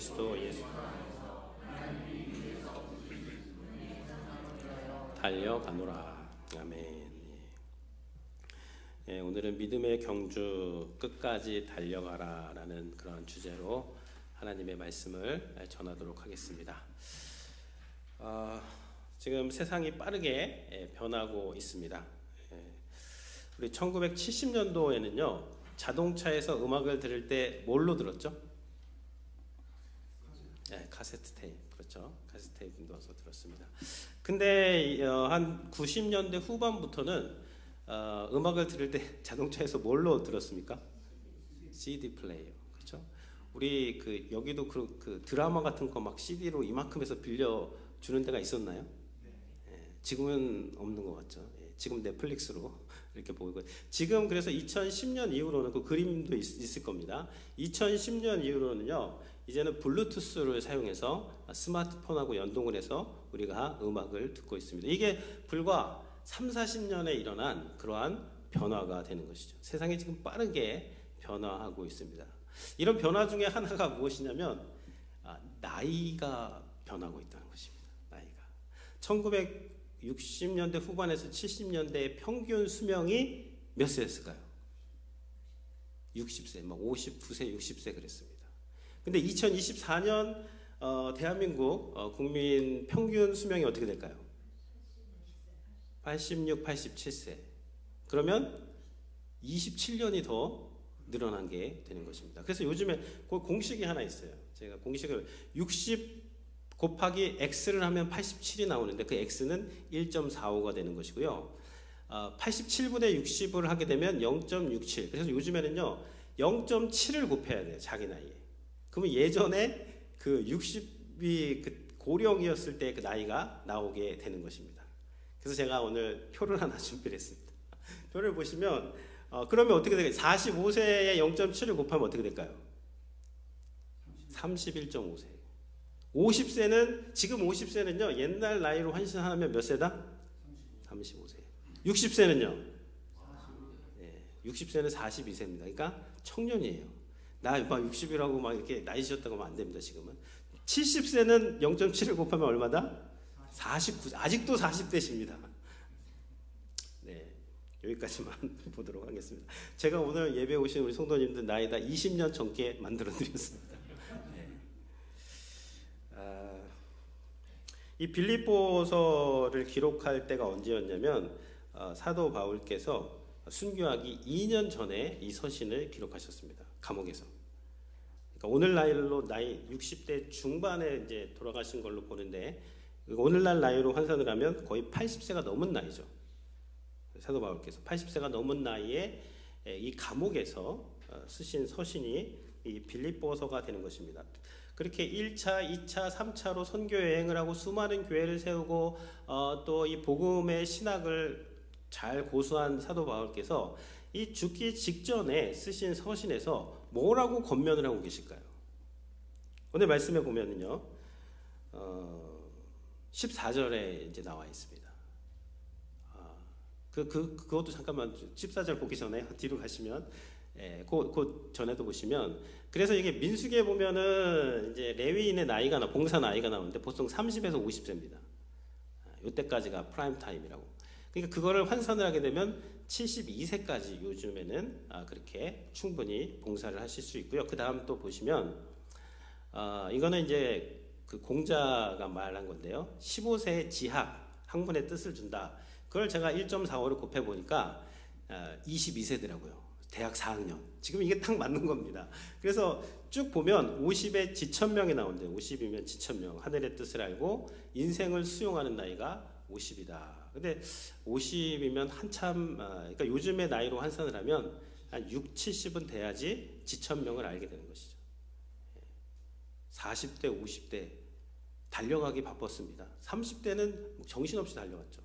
그리스도 예수 달려가노라. 아멘. 예, 오늘은 믿음의 경주 끝까지 달려가라 라는 그런 주제로 하나님의 말씀을 전하도록 하겠습니다. 지금 세상이 빠르게 변하고 있습니다. 우리 1970년도에는요 자동차에서 음악을 들을 때 뭘로 들었죠? 카세트 테이프. 그렇죠. 카세트 테이프 넣어서 들었습니다. 근데 한 90년대 후반부터는 음악을 들을 때 자동차에서 뭘로 들었습니까? CD 플레이어. 그렇죠. 우리 여기도 그 드라마 같은 거 막 CD로 이만큼에서 빌려 주는 데가 있었나요? 지금은 없는 것 같죠. 지금 넷플릭스로 이렇게 보이고, 지금 그래서 2010년 이후로는 그 그림도 있을 겁니다. 2010년 이후로는요 이제는 블루투스를 사용해서 스마트폰하고 연동을 해서 우리가 음악을 듣고 있습니다. 이게 불과 30-40년에 일어난 그러한 변화가 되는 것이죠. 세상이 지금 빠르게 변화하고 있습니다. 이런 변화 중에 하나가 무엇이냐면 나이가 변하고 있다는 것입니다. 나이가 1960년대 후반에서 70년대의 평균 수명이 몇 세였을까요? 60세, 막 59세, 60세 그랬습니다. 근데 2024년 대한민국 국민 평균 수명이 어떻게 될까요? 86, 87세. 그러면 27년이 더 늘어난 게 되는 것입니다. 그래서 요즘에 공식이 하나 있어요. 제가 공식을 60 곱하기 x를 하면 87이 나오는데 그 x는 1.45가 되는 것이고요. 87분의 60을 하게 되면 0.67. 그래서 요즘에는요 0.7을 곱해야 돼요. 자기 나이에. 그러면 예전에 그 60이 그 고령이었을 때 그 나이가 나오게 되는 것입니다. 그래서 제가 오늘 표를 하나 준비를 했습니다. 표를 보시면 그러면 어떻게 될까요? 45세에 0.7을 곱하면 어떻게 될까요? 31.5세. 50세는 지금 50세는요 옛날 나이로 환산하면 몇 세다? 35세. 60세는요? 60세는 42세입니다. 그러니까 청년이에요. 나 막 60이라고 막 이렇게 나이 지었다고 하면 안 됩니다. 지금은 70세는 0.7을 곱하면 얼마다? 49. 아직도 40대십니다. 네, 여기까지만 보도록 하겠습니다. 제가 오늘 예배 오신 우리 성도님들 나이 다 20년 젊게 만들어 드렸습니다. 이 빌립보서를 기록할 때가 언제였냐면 사도 바울께서 순교하기 2년 전에 이 서신을 기록하셨습니다. 감옥에서. 그러니까 오늘날로 나이 60대 중반에 이제 돌아가신 걸로 보는데 오늘날 나이로 환산을 하면 거의 80세가 넘은 나이죠. 사도 바울께서 80세가 넘은 나이에 이 감옥에서 쓰신 서신이 이 빌립보서가 되는 것입니다. 그렇게 1차, 2차, 3차로 선교 여행을 하고 수많은 교회를 세우고 또 이 복음의 신학을 잘 고수한 사도 바울께서 이 죽기 직전에 쓰신 서신에서 뭐라고 권면을 하고 계실까요? 오늘 말씀에 보면은요 14절에 이제 나와 있습니다. 그것도 잠깐만 14절 보기 전에 뒤로 가시면 그 전에도 보시면, 그래서 이게 민수기에 보면은 이제 레위인의 나이가 봉사 나이가 나오는데 보통 30에서 50세입니다. 이때까지가 프라임 타임이라고. 그러니까 그거를 환산을 하게 되면 72세까지 요즘에는 그렇게 충분히 봉사를 하실 수 있고요. 그 다음 또 보시면 이거는 이제 그 공자가 말한 건데요. 15세 지학 학문의 뜻을 준다. 그걸 제가 1.45를 곱해 보니까 22세더라고요. 대학 4학년. 지금 이게 딱 맞는 겁니다. 그래서 쭉 보면 50에 지천명이 나오는데 50이면 지천명. 하늘의 뜻을 알고 인생을 수용하는 나이가 50이다. 근데 50이면 한참, 그러니까 요즘의 나이로 환산을 하면 한 6, 70은 돼야지 지천명을 알게 되는 것이죠. 40대, 50대 달려가기 바빴습니다. 30대는 정신없이 달려갔죠.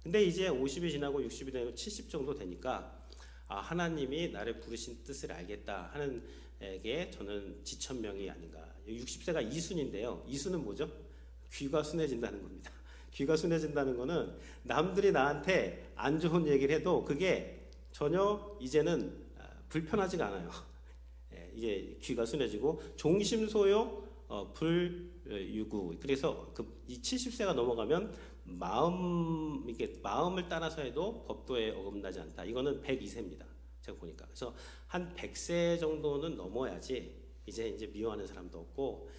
근데 이제 50이 지나고 60이 되고 70 정도 되니까 하나님이 나를 부르신 뜻을 알겠다 하는 게 저는 지천명이 아닌가. 60세가 이순인데요. 이순은 뭐죠? 귀가 순해진다는 겁니다. 귀가 순해진다는 거는 남들이 나한테 안 좋은 얘기를 해도 그게 전혀 이제는 불편하지가 않아요. 이제 귀가 순해지고 종심소요 불유구. 그래서 이 70세가 넘어가면 마음을 따라서 해도 법도에 어긋나지 않다. 이거는 102세입니다. 제가 보니까. 그래서 한 100세 정도는 넘어야지 이제 미워하는 사람도 없고,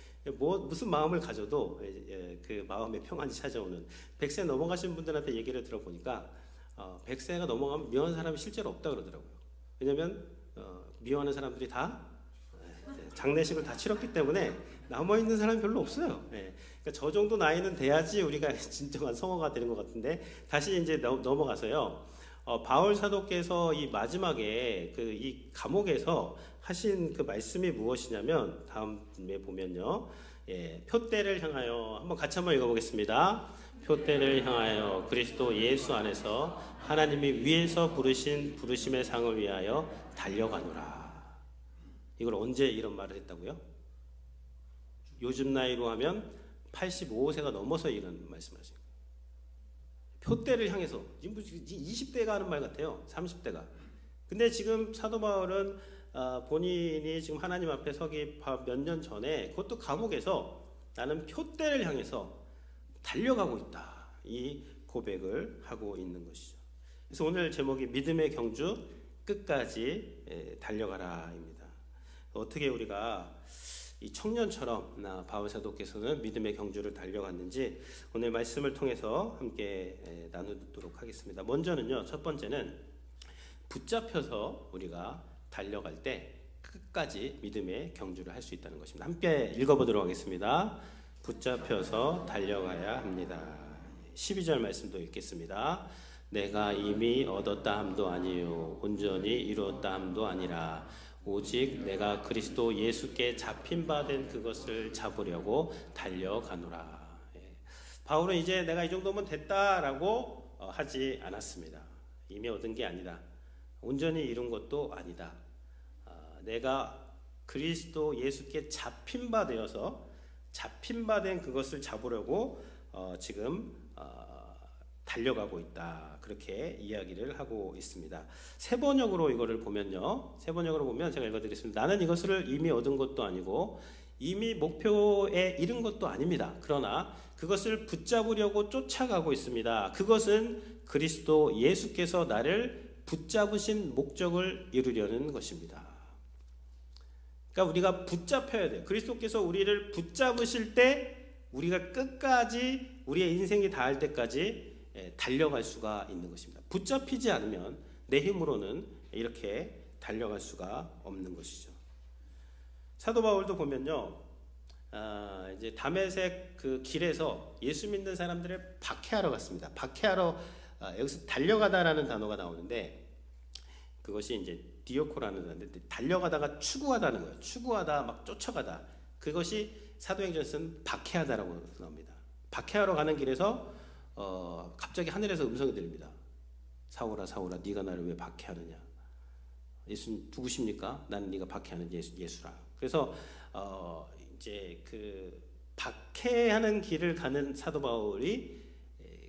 무슨 마음을 가져도 그 마음의 평안이 찾아오는. 100세 넘어가신 분들한테 얘기를 들어보니까 100세가 넘어가면 미워하는 사람이 실제로 없다 그러더라고요. 왜냐면 미워하는 사람들이 다 장례식을 다 치렀기 때문에 남아있는 사람이 별로 없어요. 그러니까 저 정도 나이는 돼야지 우리가 진정한 성화가 되는 것 같은데, 다시 이제 넘어가서요. 바울 사도께서 이 마지막에 이 감옥에서 하신 그 말씀이 무엇이냐면, 다음에 보면요. 표대를 향하여, 한번 읽어보겠습니다. 표대를 향하여 그리스도 예수 안에서 하나님이 위에서 부르신 부르심의 상을 위하여 달려가노라. 이걸 언제 이런 말을 했다고요? 요즘 나이로 하면 85세가 넘어서 이런 말씀을 하십니다. 표대를 향해서. 지금 20대가 하는 말 같아요. 30대가. 근데 지금 사도 바울은 본인이 지금 하나님 앞에 서기 몇 년 전에, 그것도 감옥에서 나는 표대를 향해서 달려가고 있다. 이 고백을 하고 있는 것이죠. 그래서 오늘 제목이 믿음의 경주 끝까지 달려가라입니다. 어떻게 우리가 이 청년처럼 바울 사도께서는 믿음의 경주를 달려갔는지 오늘 말씀을 통해서 함께 나누도록 하겠습니다. 먼저는요, 첫 번째는 붙잡혀서 우리가 달려갈 때 끝까지 믿음의 경주를 할 수 있다는 것입니다. 함께 읽어보도록 하겠습니다. 붙잡혀서 달려가야 합니다. 12절 말씀도 읽겠습니다. 내가 이미 얻었다 함도 아니요 온전히 이루었다 함도 아니라 오직 내가 그리스도 예수께 잡힌 바 된 그것을 잡으려고 달려가노라. 바울은 이제 내가 이 정도면 됐다라고 하지 않았습니다. 이미 얻은 게 아니다. 온전히 이룬 것도 아니다. 내가 그리스도 예수께 잡힌 바 되어서 잡힌 바 된 그것을 잡으려고 지금 달려가고 있다. 그렇게 이야기를 하고 있습니다. 세 번역으로 이거를 보면요. 세 번역으로 보면 제가 읽어드리겠습니다. 나는 이것을 이미 얻은 것도 아니고 이미 목표에 이른 것도 아닙니다. 그러나 그것을 붙잡으려고 쫓아가고 있습니다. 그것은 그리스도 예수께서 나를 붙잡으신 목적을 이루려는 것입니다. 그러니까 우리가 붙잡혀야 돼요. 그리스도께서 우리를 붙잡으실 때 우리가 끝까지 우리의 인생이 닿을 때까지 달려갈 수가 있는 것입니다. 붙잡히지 않으면 내 힘으로는 이렇게 달려갈 수가 없는 것이죠. 사도 바울도 보면요, 이제 다메섹 그 길에서 예수 믿는 사람들을 박해하러 갔습니다. 박해하러 여기서 달려가다라는 단어가 나오는데 그것이 이제 디오코라는 단어인데 달려가다가 추구하다는 거예요. 추구하다, 막 쫓아가다. 그것이 사도행전에서는 박해하다라고 나옵니다. 박해하러 가는 길에서 갑자기 하늘에서 음성이 들립니다. 사울아 사울아 네가 나를 왜 박해하느냐. 예수 누구십니까? 나는 네가 박해하는 예수라. 그래서 이제 그 박해하는 길을 가는 사도 바울이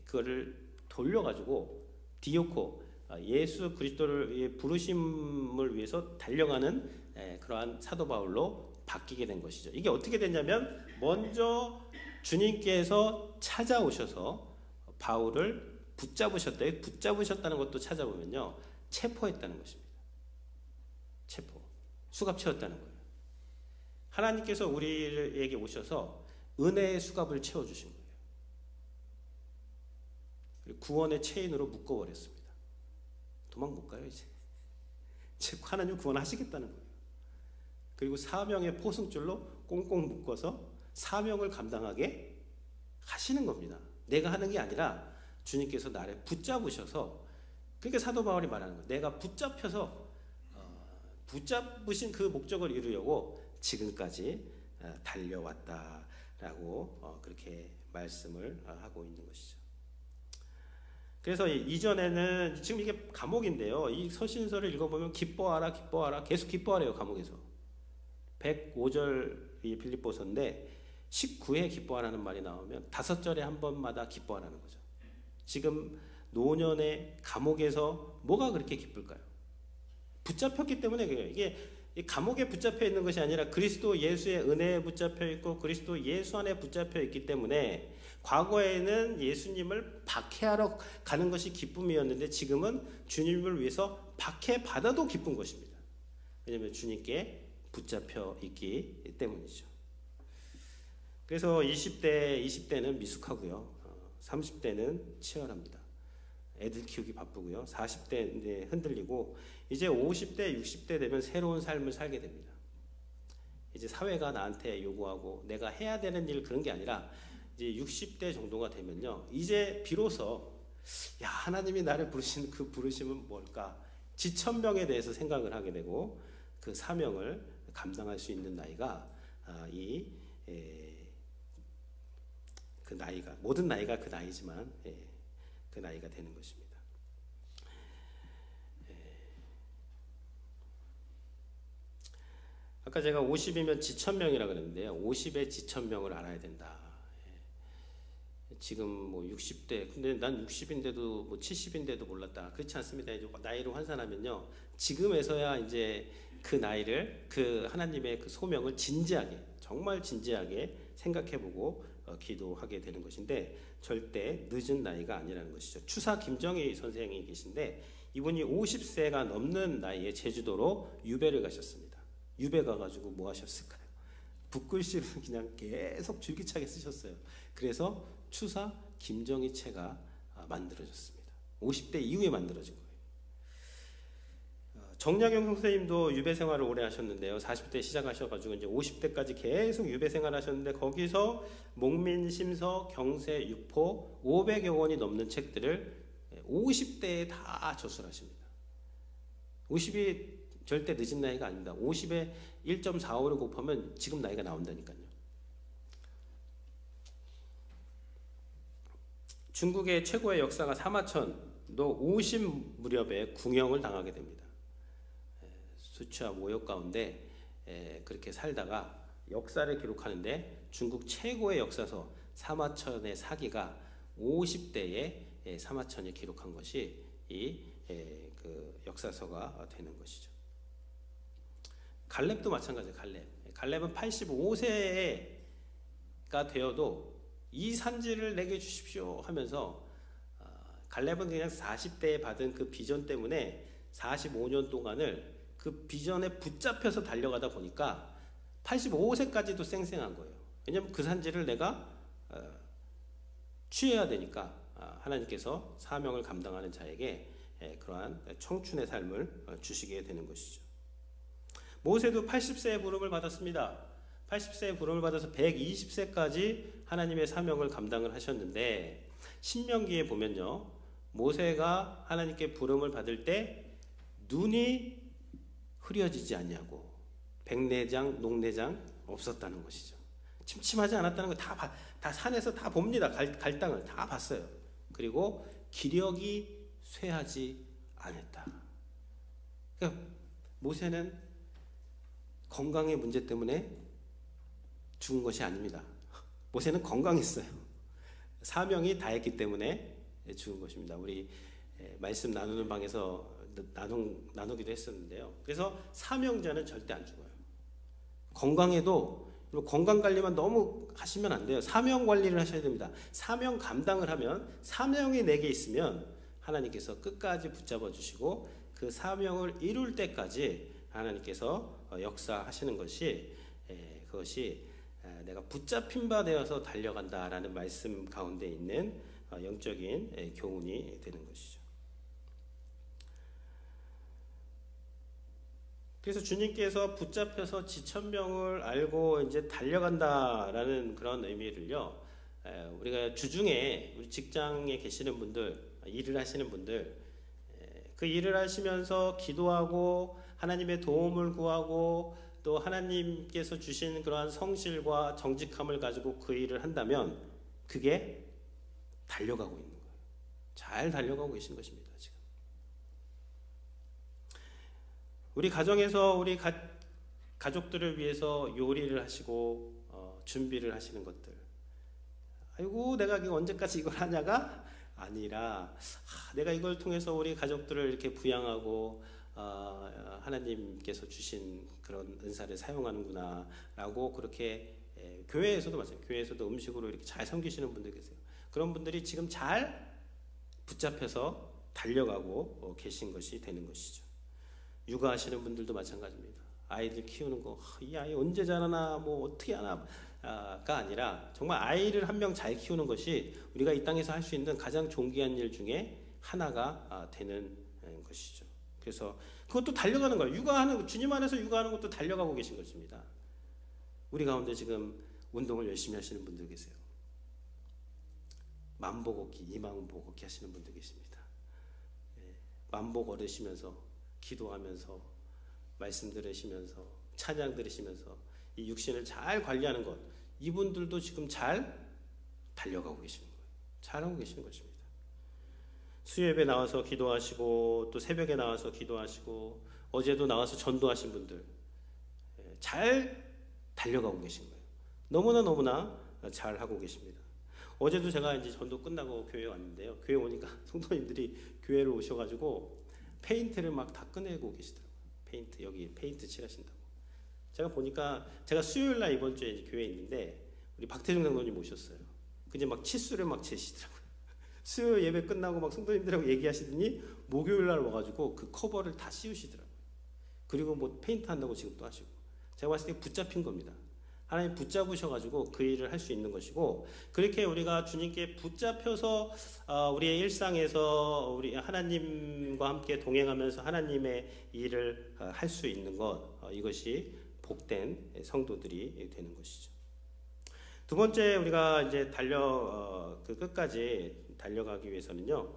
그거를 돌려가지고 디오코, 예수 그리스도를 부르심을 위해서 달려가는 그러한 사도 바울로 바뀌게 된 것이죠. 이게 어떻게 됐냐면 먼저 주님께서 찾아오셔서 바울을 붙잡으셨다. 붙잡으셨다는 것도 찾아보면요, 체포했다는 것입니다. 체포, 수갑 채웠다는 거예요. 하나님께서 우리에게 오셔서 은혜의 수갑을 채워주신 거예요. 그리고 구원의 체인으로 묶어버렸습니다. 도망 못 가요 이제. 하나님 구원하시겠다는 거예요. 그리고 사명의 포승줄로 꽁꽁 묶어서 사명을 감당하게 하시는 겁니다. 내가 하는 게 아니라 주님께서 나를 붙잡으셔서, 그러니까 사도 바울이 말하는 거예요. 내가 붙잡혀서 붙잡으신 그 목적을 이루려고 지금까지 달려왔다라고 그렇게 말씀을 하고 있는 것이죠. 그래서 이전에는 지금 이게 감옥인데요. 이 서신서를 읽어보면 기뻐하라 기뻐하라 계속 기뻐하래요. 감옥에서 105절이 빌립보서인데 19회 기뻐하라는 말이 나오면 5절에 한 번마다 기뻐하라는 거죠. 지금 노년의 감옥에서 뭐가 그렇게 기쁠까요? 붙잡혔기 때문에 그래요. 이게 이 감옥에 붙잡혀 있는 것이 아니라 그리스도 예수의 은혜에 붙잡혀 있고 그리스도 예수 안에 붙잡혀 있기 때문에 과거에는 예수님을 박해하러 가는 것이 기쁨이었는데 지금은 주님을 위해서 박해받아도 기쁜 것입니다. 왜냐하면 주님께 붙잡혀 있기 때문이죠. 그래서 20대는 미숙하고요. 30대는 치열합니다. 애들 키우기 바쁘고요. 40대 흔들리고 이제 50대, 60대 되면 새로운 삶을 살게 됩니다. 이제 사회가 나한테 요구하고 내가 해야 되는 일 그런 게 아니라 이제 60대 정도가 되면요. 이제 비로소 야, 하나님이 나를 부르신 그 부르심은 뭘까? 지천명에 대해서 생각을 하게 되고 그 사명을 감당할 수 있는 나이가 그 나이가 모든 나이가 그 나이지만 그 나이가 되는 것입니다. 아까 제가 50이면 지천명이라 그랬는데요. 50의 지천명을 알아야 된다. 지금 뭐 60대, 근데 난 60인데도 뭐 70인데도 몰랐다. 그렇지 않습니다. 이제 나이로 환산하면요. 지금에서야 이제 그 나이를, 그 하나님의 그 소명을 진지하게, 정말 진지하게 생각해보고 기도하게 되는 것인데 절대 늦은 나이가 아니라는 것이죠. 추사 김정희 선생이 계신데 이분이 50세가 넘는 나이에 제주도로 유배를 가셨습니다. 유배 가가지고 뭐 하셨을까요? 붓글씨를 그냥 계속 줄기차게 쓰셨어요. 그래서 추사 김정희 체가 만들어졌습니다. 50대 이후에 만들어진 거예요. 정약용 선생님도 유배 생활을 오래 하셨는데요. 40대 시작하셔가지고 이제 50대까지 계속 유배 생활하셨는데 거기서 목민, 심서, 경세, 육포 500여 권이 넘는 책들을 50대에 다 저술하십니다. 50이 절대 늦은 나이가 아닙니다. 50에 1.45를 곱하면 지금 나이가 나온다니까요. 중국의 최고의 역사가 사마천도 50 무렵에 궁형을 당하게 됩니다. 수치와 모욕 가운데 그렇게 살다가 역사를 기록하는데 중국 최고의 역사서 사마천의 사기가 50대에 사마천이 기록한 것이 그 역사서가 되는 것이죠. 갈렙도 마찬가지예요. 갈렙은 85세가 되어도 이 산지를 내게 주십시오 하면서 갈렙은 그냥 40대에 받은 그 비전 때문에 45년 동안을 그 비전에 붙잡혀서 달려가다 보니까 85세까지도 쌩쌩한 거예요. 왜냐하면 그 산지를 내가 취해야 되니까 하나님께서 사명을 감당하는 자에게 그러한 청춘의 삶을 주시게 되는 것이죠. 모세도 80세의 부름을 받았습니다. 80세의 부름을 받아서 120세까지 하나님의 사명을 감당을 하셨는데 신명기에 보면요. 모세가 하나님께 부름을 받을 때 눈이 흐려지지 않냐고 백내장, 녹내장 없었다는 것이죠. 침침하지 않았다는 거 다 산에서 다 봅니다. 갈 땅을 다 봤어요. 그리고 기력이 쇠하지 않았다. 그러니까 모세는 건강의 문제 때문에 죽은 것이 아닙니다. 모세는 건강했어요. 사명이 다했기 때문에 죽은 것입니다. 우리 말씀 나누는 방에서 나누기도 했었는데요. 그래서 사명자는 절대 안 죽어요. 건강해도 건강 관리만 너무 하시면 안 돼요. 사명 관리를 하셔야 됩니다. 사명 감당을 하면 사명이 내게 있으면 하나님께서 끝까지 붙잡아 주시고 그 사명을 이룰 때까지 하나님께서 역사하시는 것이 그것이 내가 붙잡힌 바 되어서 달려간다라는 말씀 가운데 있는 영적인 교훈이 되는 것이죠. 그래서 주님께서 붙잡혀서 지천명을 알고 이제 달려간다라는 그런 의미를요. 우리가 주중에 우리 직장에 계시는 분들, 일을 하시는 분들, 그 일을 하시면서 기도하고 하나님의 도움을 구하고 또 하나님께서 주신 그러한 성실과 정직함을 가지고 그 일을 한다면 그게 달려가고 있는 거예요. 잘 달려가고 계신 것입니다. 지금 우리 가정에서 우리 가족들을 위해서 요리를 하시고 준비를 하시는 것들, 아이고 내가 언제까지 이걸 하냐가 아니라 내가 이걸 통해서 우리 가족들을 이렇게 부양하고 하나님께서 주신 그런 은사를 사용하는구나라고 그렇게 교회에서도 마찬가지예요. 교회에서도 음식으로 이렇게 잘 섬기시는 분들 계세요. 그런 분들이 지금 잘 붙잡혀서 달려가고 계신 것이 되는 것이죠. 육아하시는 분들도 마찬가지입니다. 아이들 키우는 거, 이 아이 언제 자라나, 뭐 어떻게 하나가 아니라 정말 아이를 한 명 잘 키우는 것이 우리가 이 땅에서 할 수 있는 가장 존귀한 일 중에 하나가 되는 것이죠. 그래서 그것도 달려가는 거예요. 육아하는, 주님 안에서 육아하는 것도 달려가고 계신 것입니다. 우리 가운데 지금 운동을 열심히 하시는 분들 계세요. 만보 걷기, 2만보 걷기 하시는 분들 계십니다. 만보 걸으시면서 기도하면서 말씀 들으시면서 찬양 들으시면서 이 육신을 잘 관리하는 것, 이분들도 지금 잘 달려가고 계시는 거예요. 잘하고 계시는 것입니다. 수요예배 나와서 기도하시고 또 새벽에 나와서 기도하시고 어제도 나와서 전도하신 분들 잘 달려가고 계신 거예요. 너무나 잘하고 계십니다. 어제도 제가 이제 전도 끝나고 교회에 왔는데요. 교회 오니까 성도님들이 교회로 오셔가지고 페인트를 막 다 꺼내고 계시더라고요. 페인트, 여기 페인트 칠하신다고. 제가 보니까 제가 수요일 날 이번 주에 교회에 있는데 우리 박태중 장로님 오셨어요. 근데 막 치수를 막 재시더라고요. 수요일 예배 끝나고 막 성도님들하고 얘기하시더니 목요일 날 와가지고 그 커버를 다 씌우시더라고요. 그리고 뭐 페인트 한다고 지금 또 하시고. 제가 봤을 때 붙잡힌 겁니다. 하나님 붙잡으셔가지고 그 일을 할 수 있는 것이고, 그렇게 우리가 주님께 붙잡혀서 우리의 일상에서 우리 하나님과 함께 동행하면서 하나님의 일을 할 수 있는 것, 이것이 복된 성도들이 되는 것이죠. 두 번째, 우리가 이제 그 끝까지 달려가기 위해서는요,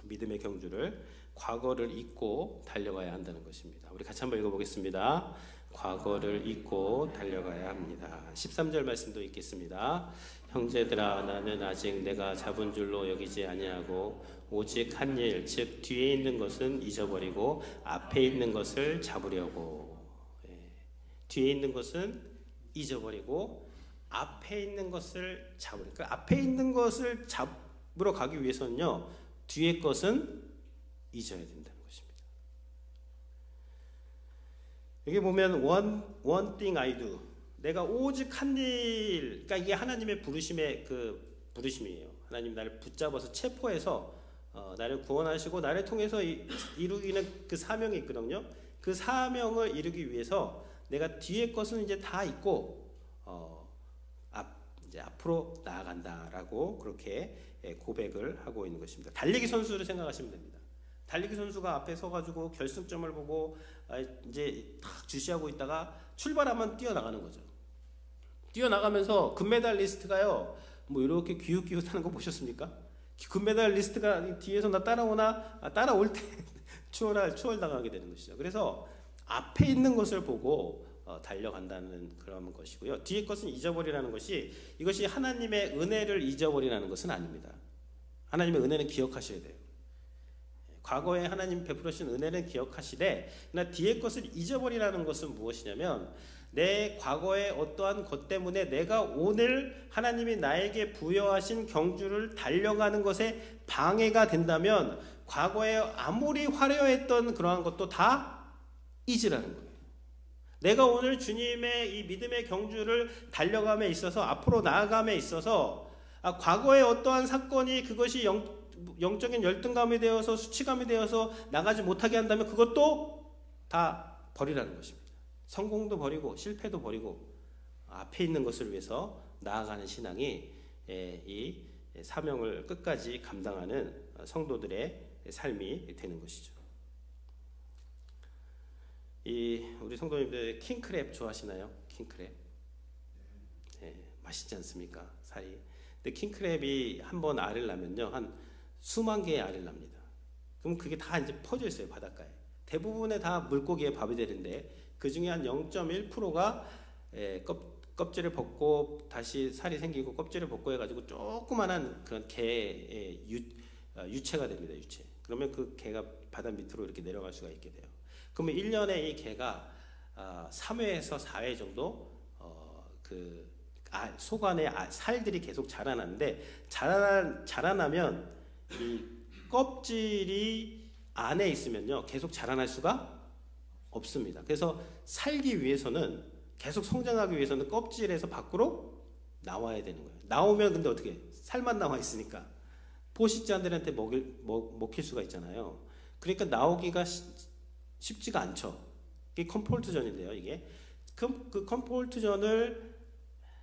믿음의 경주를 과거를 잊고 달려가야 한다는 것입니다. 우리 같이 한번 읽어보겠습니다. 과거를 잊고 달려가야 합니다. 13절 말씀도 읽겠습니다. 형제들아, 나는 아직 내가 잡은 줄로 여기지 아니하고 오직 한 일, 즉 뒤에 있는 것은 잊어버리고 앞에 있는 것을 잡으려고. 뒤에 있는 것은 잊어버리고 앞에 있는 것을 잡으려고. 그러니까 앞에 있는 것을 잡으러 가기 위해서는요, 뒤에 것은 잊어야 된다는 것입니다. 여기 보면 one thing I do, 내가 오직 한 일, 그러니까 이게 하나님의 부르심의 그 부르심이에요. 하나님 나를 붙잡아서 체포해서 나를 구원하시고 나를 통해서 이루기는 그 사명이 있거든요. 그 사명을 이루기 위해서 내가 뒤에 것은 이제 다 잊고 이제 앞으로 나아간다라고 그렇게 고백을 하고 있는 것입니다. 달리기 선수를 생각하시면 됩니다. 달리기 선수가 앞에 서가지고 결승점을 보고 이제 탁 주시하고 있다가 출발하면 뛰어나가는 거죠. 뛰어나가면서 금메달리스트가요, 뭐 이렇게 기웃기웃하는 거 보셨습니까? 금메달리스트가 뒤에서 나 따라오나, 따라올 때 추월당하게 되는 것이죠. 그래서 앞에 있는 것을 보고 달려간다는 그런 것이고요. 뒤에 것은 잊어버리라는 것이, 이것이 하나님의 은혜를 잊어버리라는 것은 아닙니다. 하나님의 은혜는 기억하셔야 돼요. 과거에 하나님 베풀으신 은혜는 기억하시되, 그러나 뒤에 것을 잊어버리라는 것은 무엇이냐면, 내 과거의 어떠한 것 때문에 내가 오늘 하나님이 나에게 부여하신 경주를 달려가는 것에 방해가 된다면 과거에 아무리 화려했던 그러한 것도 다 잊으라는 거예요. 내가 오늘 주님의 이 믿음의 경주를 달려감에 있어서, 앞으로 나아감에 있어서 과거의 어떠한 사건이 그것이 영적인 열등감이 되어서 수치감이 되어서 나가지 못하게 한다면 그것도 다 버리라는 것입니다. 성공도 버리고 실패도 버리고 앞에 있는 것을 위해서 나아가는 신앙이 이 사명을 끝까지 감당하는 성도들의 삶이 되는 것이죠. 우리 성도님들 킹크랩 좋아하시나요? 킹크랩? 네, 맛있지 않습니까? 살이. 근데 킹크랩이 한 번 알을 낳으면요, 한 수만 개의 알을 납니다. 그럼 그게 다 이제 퍼져 있어요, 바닷가에. 대부분의 다 물고기의 밥이 되는데 그 중에 한 0.1%가 껍질을 벗고 다시 살이 생기고 껍질을 벗고 해가지고 조그만한 그런 개의 유체가 됩니다. 유체. 그러면 그 개가 바다 밑으로 이렇게 내려갈 수가 있게 돼요. 그러면 1년에 이 개가 3회에서 4회 정도 그 속 안에 살들이 계속 자라나는데, 자라나면 이 껍질이 안에 있으면요 계속 자라날 수가 없습니다. 그래서 살기 위해서는, 계속 성장하기 위해서는 껍질에서 밖으로 나와야 되는 거예요. 나오면 근데 어떻게, 살만 나와 있으니까 포식자들한테 먹힐 수가 있잖아요. 그러니까 나오기가 쉽지가 않죠. 이게 컴포트존인데요. 이게 그 컴포트존을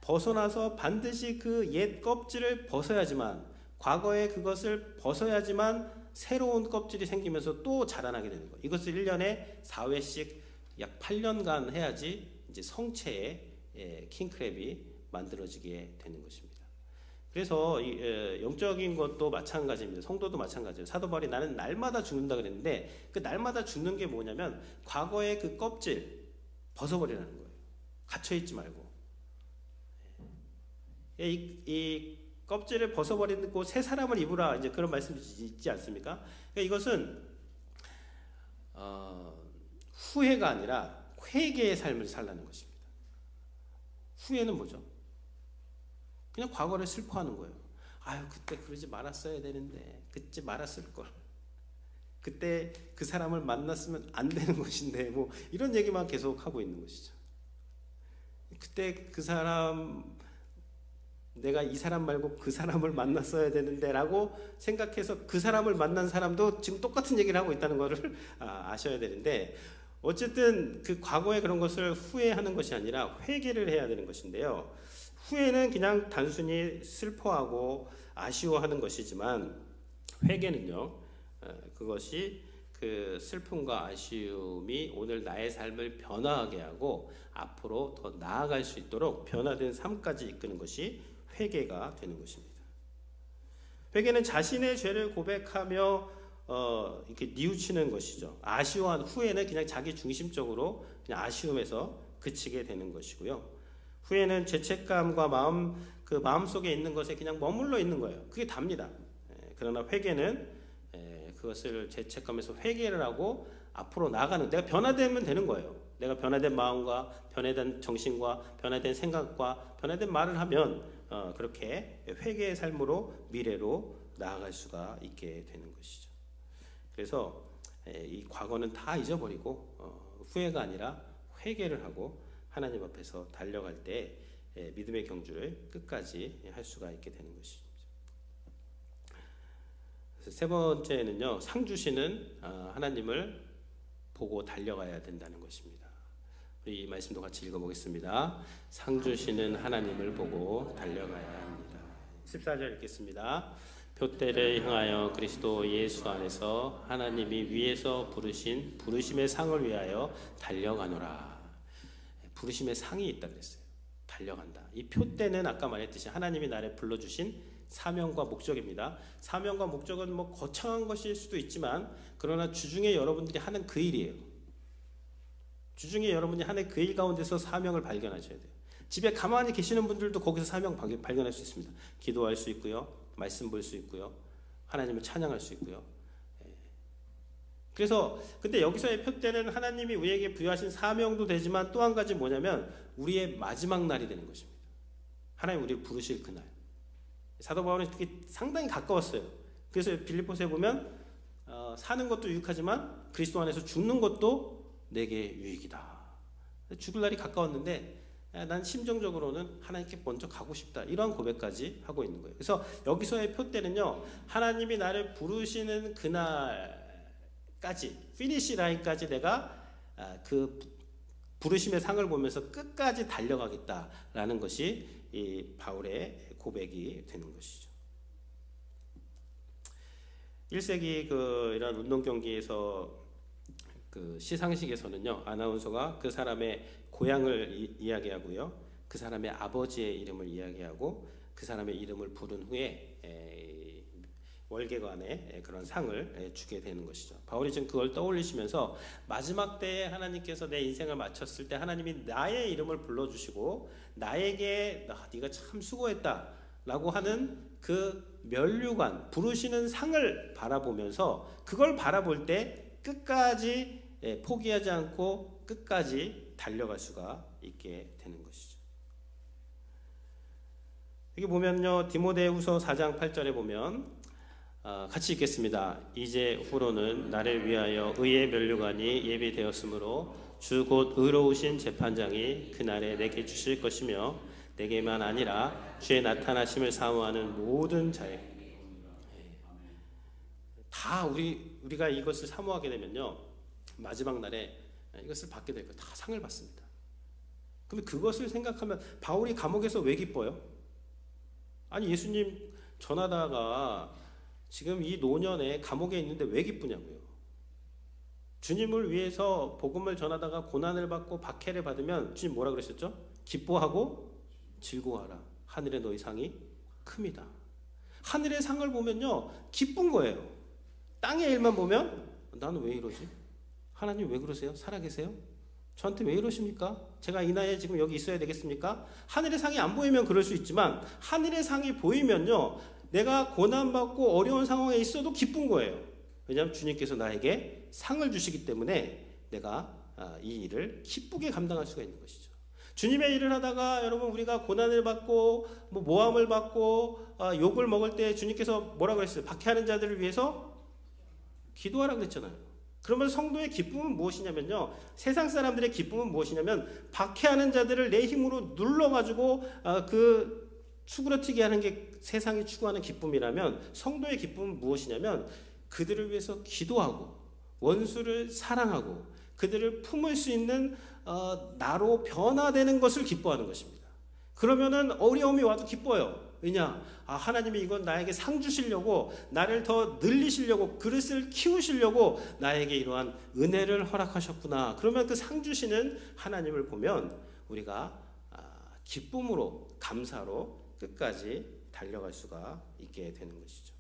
벗어나서 반드시 그 옛 껍질을 벗어야지만, 과거에 그것을 벗어야지만 새로운 껍질이 생기면서 또 자라나게 되는 거예요. 이것을 1년에 4회씩 약 8년간 해야지 이제 성체의 킹크랩이 만들어지게 되는 것입니다. 그래서 영적인 것도 마찬가지입니다. 성도도 마찬가지예요. 사도 바울이 나는 날마다 죽는다 그랬는데, 그 날마다 죽는 게 뭐냐면 과거의 그 껍질 벗어버리라는 거예요. 갇혀있지 말고. 이 껍질을 벗어버리고 새 사람을 입으라, 이제 그런 말씀이 있지 않습니까? 그러니까 이것은 후회가 아니라 회개의 삶을 살라는 것입니다. 후회는 뭐죠? 그냥 과거를 슬퍼하는 거예요. 아유, 그때 그러지 말았어야 되는데, 그때 말았을 걸, 그때 그 사람을 만났으면 안 되는 것인데, 뭐 이런 얘기만 계속 하고 있는 것이죠. 그때 그 사람, 내가 이 사람 말고 그 사람을 만났어야 되는데 라고 생각해서 그 사람을 만난 사람도 지금 똑같은 얘기를 하고 있다는 것을 아셔야 되는데, 어쨌든 그 과거의 그런 것을 후회하는 것이 아니라 회개를 해야 되는 것인데요. 후회는 그냥 단순히 슬퍼하고 아쉬워하는 것이지만, 회개는요, 그것이 그 슬픔과 아쉬움이 오늘 나의 삶을 변화하게 하고 앞으로 더 나아갈 수 있도록 변화된 삶까지 이끄는 것이 회개가 되는 것입니다. 회개는 자신의 죄를 고백하며 이렇게 뉘우치는 것이죠. 아쉬워한 후회는 그냥 자기 중심적으로 그냥 아쉬움에서 그치게 되는 것이고요. 후회는 죄책감과 마음속에 있는 것에 그냥 머물러 있는 거예요. 그게 답니다. 그러나 회개는 그것을 죄책감에서 회개를 하고 앞으로 나아가는, 내가 변화되면 되는 거예요. 내가 변화된 마음과 변화된 정신과 변화된 생각과 변화된 말을 하면 그렇게 회개의 삶으로 미래로 나아갈 수가 있게 되는 것이죠. 그래서 이 과거는 다 잊어버리고 후회가 아니라 회개를 하고 하나님 앞에서 달려갈 때 믿음의 경주를 끝까지 할 수가 있게 되는 것입니다. 그래서 세 번째는요, 상 주시는 하나님을 보고 달려가야 된다는 것입니다. 우리 이 말씀도 같이 읽어보겠습니다. 상 주시는 하나님을 보고 달려가야 합니다. 14절 읽겠습니다. 표대를 향하여 그리스도 예수 안에서 하나님이 위에서 부르신 부르심의 상을 위하여 달려가노라. 부르심의 상이 있다 그랬어요. 달려간다. 이 표대는 아까 말했듯이 하나님이 나를 불러주신 사명과 목적입니다. 사명과 목적은 뭐 거창한 것일 수도 있지만, 그러나 주중에 여러분들이 하는 그 일이에요. 주중에 여러분이 하는 그 일 가운데서 사명을 발견하셔야 돼요. 집에 가만히 계시는 분들도 거기서 사명 발견할 수 있습니다. 기도할 수 있고요, 말씀 볼 수 있고요, 하나님을 찬양할 수 있고요. 그래서 근데 여기서의 표대는 하나님이 우리에게 부여하신 사명도 되지만 또 한 가지 뭐냐면 우리의 마지막 날이 되는 것입니다. 하나님 우리를 부르실 그날. 사도 바울은 그게 상당히 가까웠어요. 그래서 빌립보서에 보면 사는 것도 유익하지만 그리스도 안에서 죽는 것도 내게 유익이다. 죽을 날이 가까웠는데 난 심정적으로는 하나님께 먼저 가고 싶다, 이러한 고백까지 하고 있는 거예요. 그래서 여기서의 표대는요, 하나님이 나를 부르시는 그날까지, 피니시 라인까지 내가 그 부르심의 상을 보면서 끝까지 달려가겠다라는 것이 이 바울의 고백이 되는 것이죠. 1세기 이런 운동 경기에서 그 시상식에서는요, 아나운서가 그 사람의 고향을 이야기하고요, 그 사람의 아버지의 이름을 이야기하고 그 사람의 이름을 부른 후에 월계관에 그런 상을 주게 되는 것이죠. 바울이 지금 그걸 떠올리시면서 마지막 때에 하나님께서 내 인생을 마쳤을 때 하나님이 나의 이름을 불러주시고 나에게 네가 참 수고했다 라고 하는 그 면류관, 부르시는 상을 바라보면서 그걸 바라볼 때 끝까지 포기하지 않고 끝까지 달려갈 수가 있게 되는 것이죠. 여기 보면요, 디모데후서 4장 8절에 보면 같이 읽겠습니다. 이제후로는 나를 위하여 의의 면류관이 예비되었으므로 주 곧 의로우신 재판장이 그날에 내게 주실 것이며 내게만 아니라 주의 나타나심을 사모하는 모든 자에게. 다 우리가 이것을 사모하게 되면요, 마지막 날에 이것을 받게 될 거예요. 다 상을 받습니다. 그러면 그것을 생각하면 바울이 감옥에서 왜 기뻐요? 아니, 예수님 전하다가 지금 이 노년에 감옥에 있는데 왜 기쁘냐고요. 주님을 위해서 복음을 전하다가 고난을 받고 박해를 받으면 주님 뭐라 그러셨죠? 기뻐하고 즐거워하라. 하늘의 너희 상이 큽니다. 하늘의 상을 보면요, 기쁜 거예요. 땅의 일만 보면 나는 왜 이러지? 하나님 왜 그러세요? 살아계세요? 저한테 왜 이러십니까? 제가 이 나이에 지금 여기 있어야 되겠습니까? 하늘의 상이 안 보이면 그럴 수 있지만 하늘의 상이 보이면요, 내가 고난받고 어려운 상황에 있어도 기쁜 거예요. 왜냐하면 주님께서 나에게 상을 주시기 때문에 내가 이 일을 기쁘게 감당할 수가 있는 것이죠. 주님의 일을 하다가 여러분 우리가 고난을 받고 모함을 받고 욕을 먹을 때 주님께서 뭐라고 했어요? 박해하는 자들을 위해서 기도하라고 그랬잖아요. 그러면 성도의 기쁨은 무엇이냐면요, 세상 사람들의 기쁨은 무엇이냐면 박해하는 자들을 내 힘으로 눌러가지고 그 수그러뜨게 하는 게 세상이 추구하는 기쁨이라면, 성도의 기쁨은 무엇이냐면 그들을 위해서 기도하고 원수를 사랑하고 그들을 품을 수 있는 나로 변화되는 것을 기뻐하는 것입니다. 그러면은 어려움이 와도 기뻐요. 왜냐? 하나님이 이건 나에게 상 주시려고, 나를 더 늘리시려고, 그릇을 키우시려고 나에게 이러한 은혜를 허락하셨구나. 그러면 그 상 주시는 하나님을 보면 우리가 기쁨으로, 감사로 끝까지 달려갈 수가 있게 되는 것이죠.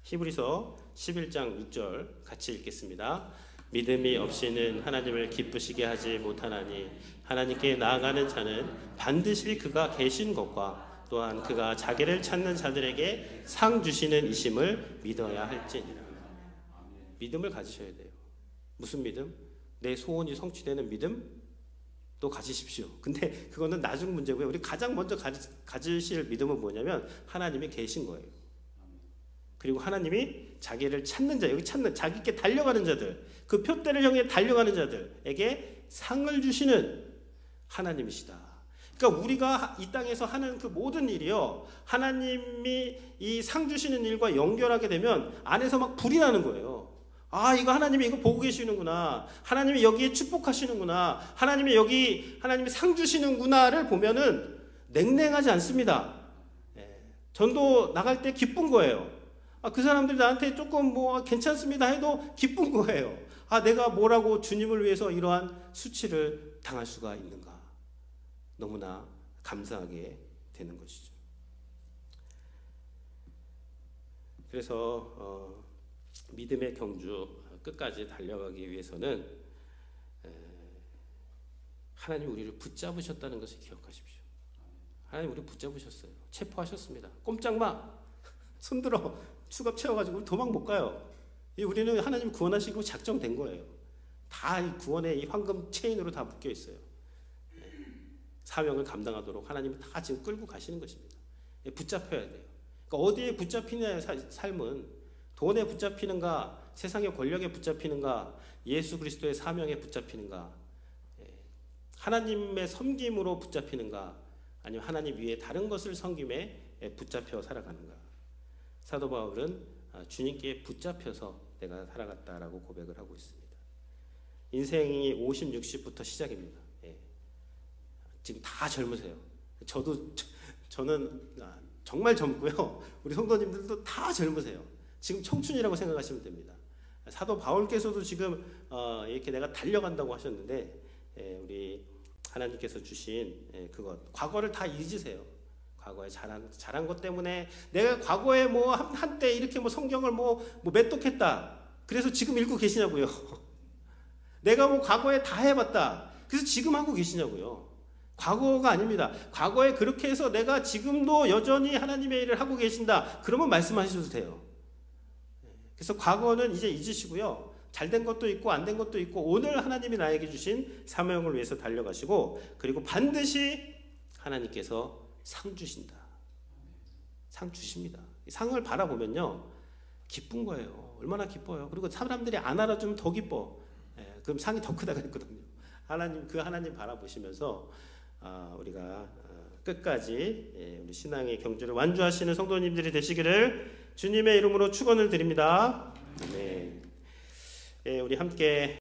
히브리서 11장 6절 같이 읽겠습니다. 믿음이 없이는 하나님을 기쁘시게 하지 못하나니 하나님께 나아가는 자는 반드시 그가 계신 것과 또한 그가 자기를 찾는 자들에게 상 주시는 이심을 믿어야 할지니라. 믿음을 가지셔야 돼요. 무슨 믿음? 내 소원이 성취되는 믿음? 또 가지십시오. 근데 그거는 나중 문제고요. 우리 가장 먼저 가지실 믿음은 뭐냐면 하나님이 계신 거예요. 그리고 하나님이 자기를 찾는 자, 여기 찾는, 자기께 달려가는 자들, 그 표대를 향해 달려가는 자들에게 상을 주시는 하나님이시다. 그러니까 우리가 이 땅에서 하는 그 모든 일이요, 하나님이 이 상 주시는 일과 연결하게 되면 안에서 막 불이 나는 거예요. 이거 하나님이 이거 보고 계시는구나. 하나님이 여기에 축복하시는구나. 하나님이 여기 하나님이 상 주시는구나를 보면은 냉랭하지 않습니다. 전도 나갈 때 기쁜 거예요. 그 사람들이 나한테 조금 괜찮습니다 해도 기쁜 거예요. 내가 뭐라고 주님을 위해서 이러한 수치를 당할 수가 있는가. 너무나 감사하게 되는 것이죠. 그래서 믿음의 경주 끝까지 달려가기 위해서는 하나님 우리를 붙잡으셨다는 것을 기억하십시오. 하나님 우리를 붙잡으셨어요. 체포하셨습니다. 꼼짝마, 손들어, 수갑 채워가지고 도망 못 가요. 우리는 하나님 구원하시고 작정된 거예요. 다 이 구원의 이 황금 체인으로 다 묶여 있어요. 사명을 감당하도록 하나님이 다 지금 끌고 가시는 것입니다. 붙잡혀야 돼요. 그러니까 어디에 붙잡히냐의 삶은 돈에 붙잡히는가, 세상의 권력에 붙잡히는가, 예수 그리스도의 사명에 붙잡히는가, 하나님의 섬김으로 붙잡히는가, 아니면 하나님 위에 다른 것을 섬김에 붙잡혀 살아가는가. 사도 바울은 주님께 붙잡혀서 내가 살아갔다라고 고백을 하고 있습니다. 인생이 50, 60부터 시작입니다. 지금 다 젊으세요. 저는 정말 젊고요. 우리 성도님들도 다 젊으세요. 지금 청춘이라고 생각하시면 됩니다. 사도 바울께서도 지금 이렇게 내가 달려간다고 하셨는데, 우리 하나님께서 주신 그것, 과거를 다 잊으세요. 과거에 잘한 것 때문에 내가 과거에 한때 이렇게 성경을 매독했다. 그래서 지금 읽고 계시냐고요. 내가 과거에 다 해봤다. 그래서 지금 하고 계시냐고요. 과거가 아닙니다. 과거에 그렇게 해서 내가 지금도 여전히 하나님의 일을 하고 계신다. 그러면 말씀하셔도 돼요. 그래서 과거는 이제 잊으시고요. 잘된 것도 있고 안 된 것도 있고 오늘 하나님이 나에게 주신 사명을 위해서 달려가시고, 그리고 반드시 하나님께서 상 주신다. 상 주십니다. 상을 바라보면요, 기쁜 거예요. 얼마나 기뻐요. 그리고 사람들이 안 알아주면 더 기뻐. 그럼 상이 더 크다고 했거든요. 하나님 바라보시면서 우리가 끝까지 우리 신앙의 경주를 완주하시는 성도님들이 되시기를 주님의 이름으로 축원을 드립니다. 아멘. 우리 함께